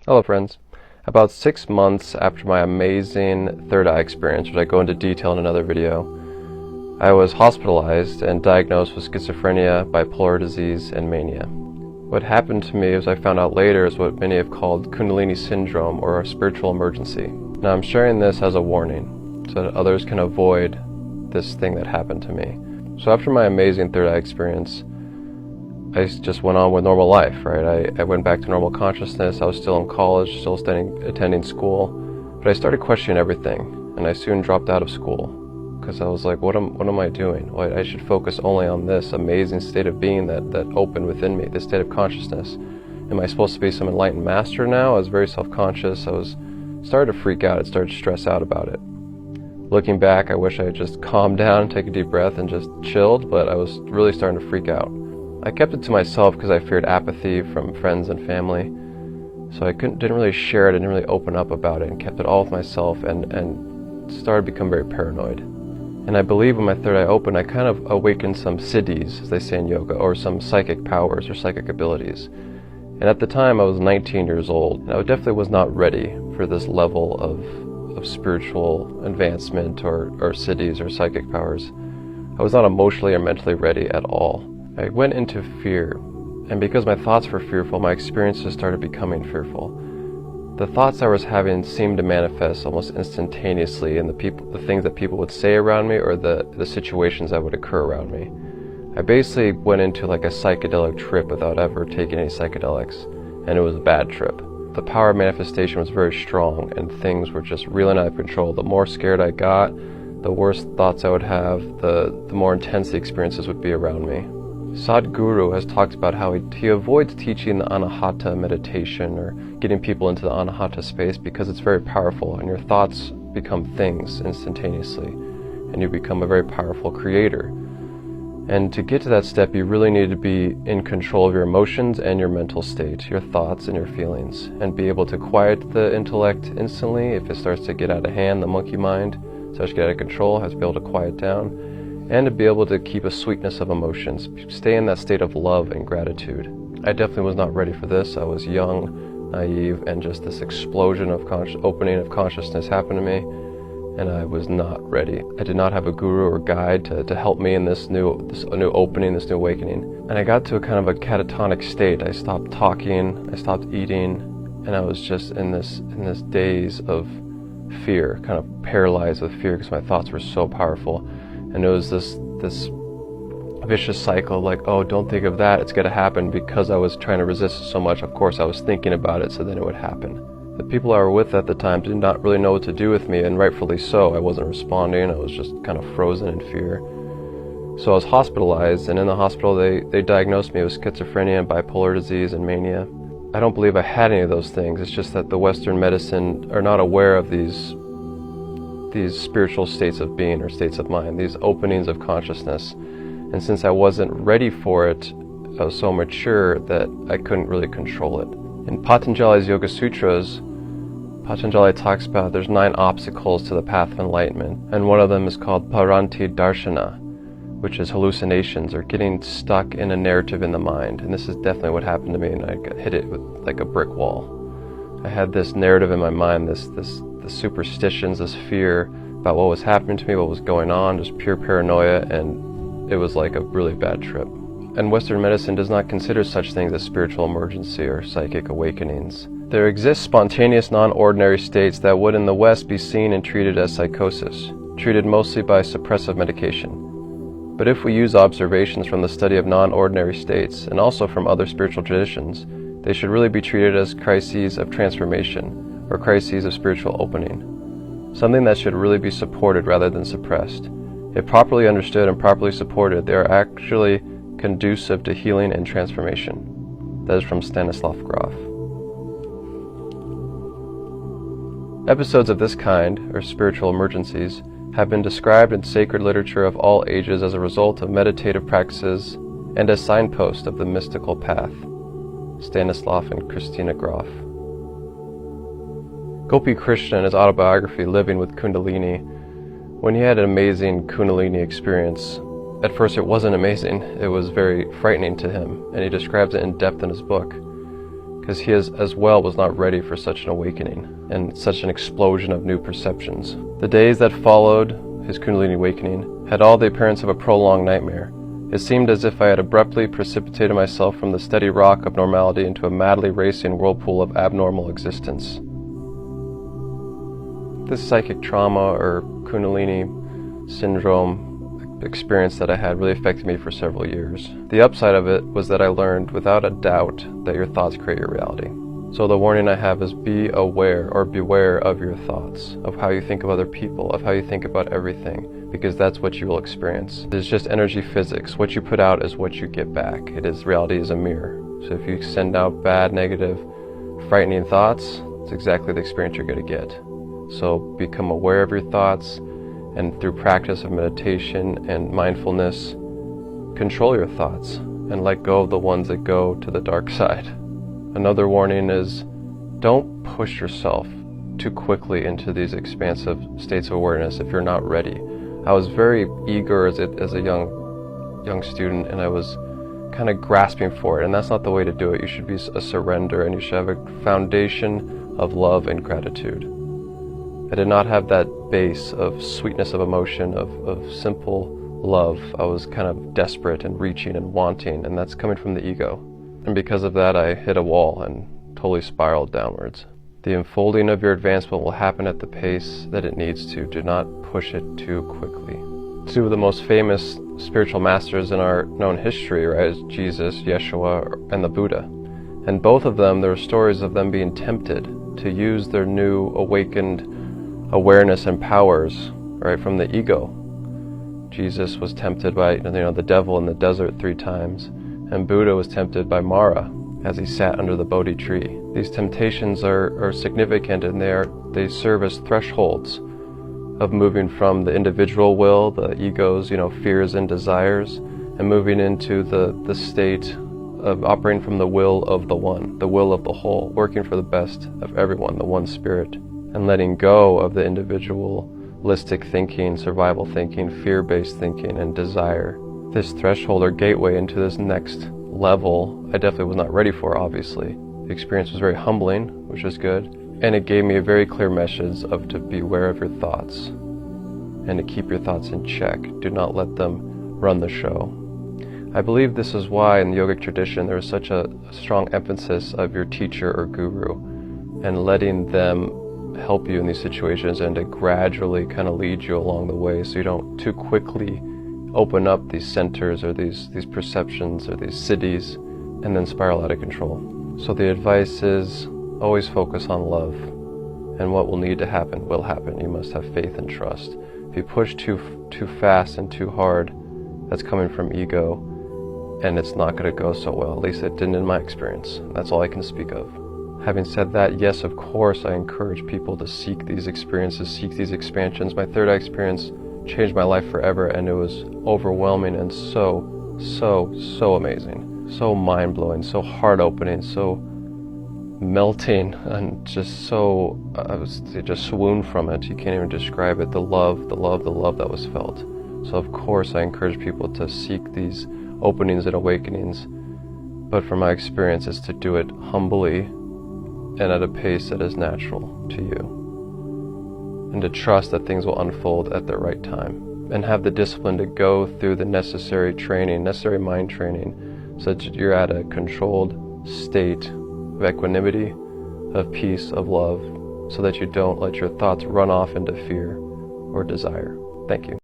Hello friends. About 6 months after my amazing third eye experience, which I go into detail in another video, I was hospitalized and diagnosed with schizophrenia, bipolar disease, and mania. What happened to me, as I found out later, is what many have called Kundalini syndrome, or a spiritual emergency. Now I'm sharing this as a warning so that others can avoid this thing that happened to me. So after my amazing third eye experience, I just went on with normal life, right? I went back to normal consciousness. I was still in college, still attending school, but I started questioning everything, and I soon dropped out of school because I was like, what am I doing? Well, I should focus only on this amazing state of being that opened within me, this state of consciousness. Am I supposed to be some enlightened master now? I was very self-conscious. I was started to freak out. I started to stress out about it. Looking back, I wish I had just calmed down, take a deep breath, and just chilled, but I was really starting to freak out. I kept it to myself because I feared apathy from friends and family, so I didn't really share it, I didn't really open up about it, and kept it all with myself, and started to become very paranoid. And I believe when my third eye opened, I kind of awakened some siddhis, as they say in yoga, or some psychic powers or psychic abilities. And at the time, I was 19 years old, and I definitely was not ready for this level of spiritual advancement or siddhis or psychic powers. I was not emotionally or mentally ready at all. I went into fear, and because my thoughts were fearful, my experiences started becoming fearful. The thoughts I was having seemed to manifest almost instantaneously in the things that people would say around me, or the situations that would occur around me. I basically went into like a psychedelic trip without ever taking any psychedelics, and it was a bad trip. The power of manifestation was very strong, and things were just reeling out of control. The more scared I got, the worse thoughts I would have, the more intense the experiences would be around me. Sadhguru has talked about how he avoids teaching the anahata meditation or getting people into the anahata space because it's very powerful, and your thoughts become things instantaneously, and you become a very powerful creator. And to get to that step, you really need to be in control of your emotions and your mental state, your thoughts and your feelings, and be able to quiet the intellect instantly. If it starts to get out of hand, the monkey mind starts to get out of control, has to be able to quiet down, and to be able to keep a sweetness of emotions, stay in that state of love and gratitude. I definitely was not ready for this. I was young, naive, and just this explosion of opening of consciousness happened to me, and I was not ready. I did not have a guru or guide to help me in this new opening, this new awakening. And I got to a kind of a catatonic state. I stopped talking, I stopped eating, and I was just in this daze of fear, kind of paralyzed with fear because my thoughts were so powerful. And it was this vicious cycle, like, oh, don't think of that, it's going to happen. Because I was trying to resist it so much, of course I was thinking about it, so then it would happen. The people I were with at the time did not really know what to do with me, and rightfully so. I wasn't responding, I was just kind of frozen in fear. So I was hospitalized, and in the hospital they diagnosed me with schizophrenia and bipolar disease and mania. I don't believe I had any of those things. It's just that the Western medicine are not aware of these spiritual states of being or states of mind, these openings of consciousness. And since I wasn't ready for it, I was so mature that I couldn't really control it. In Patanjali's Yoga Sutras, Patanjali talks about there's 9 obstacles to the path of enlightenment, and one of them is called Paranti Darshana, which is hallucinations or getting stuck in a narrative in the mind. And this is definitely what happened to me, and I got hit it with like a brick wall. I had this narrative in my mind, the superstitions, this fear about what was happening to me, what was going on, just pure paranoia, and it was like a really bad trip. And Western medicine does not consider such things as spiritual emergency or psychic awakenings. There exist spontaneous, non-ordinary states that would in the West be seen and treated as psychosis, treated mostly by suppressive medication. But if we use observations from the study of non-ordinary states, and also from other spiritual traditions, they should really be treated as crises of transformation, or crises of spiritual opening, something that should really be supported rather than suppressed. If properly understood and properly supported, they are actually conducive to healing and transformation. That is from Stanislav Grof. Episodes of this kind, or spiritual emergencies, have been described in sacred literature of all ages as a result of meditative practices and as signposts of the mystical path. Stanislav and Christina Grof. Gopi Krishna, in his autobiography, Living with Kundalini, when he had an amazing Kundalini experience, at first it wasn't amazing, it was very frightening to him, and he describes it in depth in his book. because he as well was not ready for such an awakening and such an explosion of new perceptions. The days that followed his Kundalini Awakening had all the appearance of a prolonged nightmare. It seemed as if I had abruptly precipitated myself from the steady rock of normality into a madly racing whirlpool of abnormal existence. This psychic trauma or Kundalini syndrome experience that I had really affected me for several years. The upside of it was that I learned without a doubt that your thoughts create your reality. So the warning I have is be aware or beware of your thoughts, of how you think of other people, of how you think about everything, because that's what you will experience. It's just energy physics. What you put out is what you get back. Reality is a mirror. So if you send out bad, negative, frightening thoughts, it's exactly the experience you're going to get. So become aware of your thoughts, and through practice of meditation and mindfulness, control your thoughts and let go of the ones that go to the dark side. Another warning is don't push yourself too quickly into these expansive states of awareness if you're not ready. I was very eager as a young student, and I was kind of grasping for it, and that's not the way to do it. You should be a surrender, and you should have a foundation of love and gratitude. I did not have that base of sweetness of emotion, of simple love. I was kind of desperate and reaching and wanting, and that's coming from the ego. And because of that, I hit a wall and totally spiraled downwards. The unfolding of your advancement will happen at the pace that it needs to. Do not push it too quickly. Two of the most famous spiritual masters in our known history, right, is Jesus, Yeshua, and the Buddha. And both of them, there are stories of them being tempted to use their new awakened awareness and powers, right, from the ego. Jesus was tempted by the devil in the desert 3 times, and Buddha was tempted by Mara as he sat under the Bodhi tree. These temptations are significant, and they serve as thresholds of moving from the individual will, the ego's fears and desires, and moving into the state of operating from the will of the one, the will of the whole, working for the best of everyone, the one spirit, and letting go of the individualistic thinking, survival thinking, fear-based thinking, and desire. This threshold or gateway into this next level, I definitely was not ready for, obviously. The experience was very humbling, which was good, and it gave me a very clear message of to be aware of your thoughts and to keep your thoughts in check. Do not let them run the show. I believe this is why in the yogic tradition there is such a strong emphasis of your teacher or guru and letting them help you in these situations and to gradually kind of lead you along the way so you don't too quickly open up these centers or these perceptions or these cities and then spiral out of control. So the advice is always focus on love, and what will need to happen will happen. You must have faith and trust. If you push too fast and too hard, that's coming from ego, and it's not going to go so well. At least it didn't in my experience. That's all I can speak of. Having said that, yes, of course, I encourage people to seek these experiences, seek these expansions. My third eye experience changed my life forever, and it was overwhelming and so amazing, so mind-blowing, so heart-opening, so melting, and just so I just swooned from it. You can't even describe it. The love that was felt. So of course I encourage people to seek these openings and awakenings, but from my experience is to do it humbly and at a pace that is natural to you, and to trust that things will unfold at the right time, and have the discipline to go through the necessary mind training, so that you're at a controlled state of equanimity, of peace, of love, so that you don't let your thoughts run off into fear or desire. Thank you.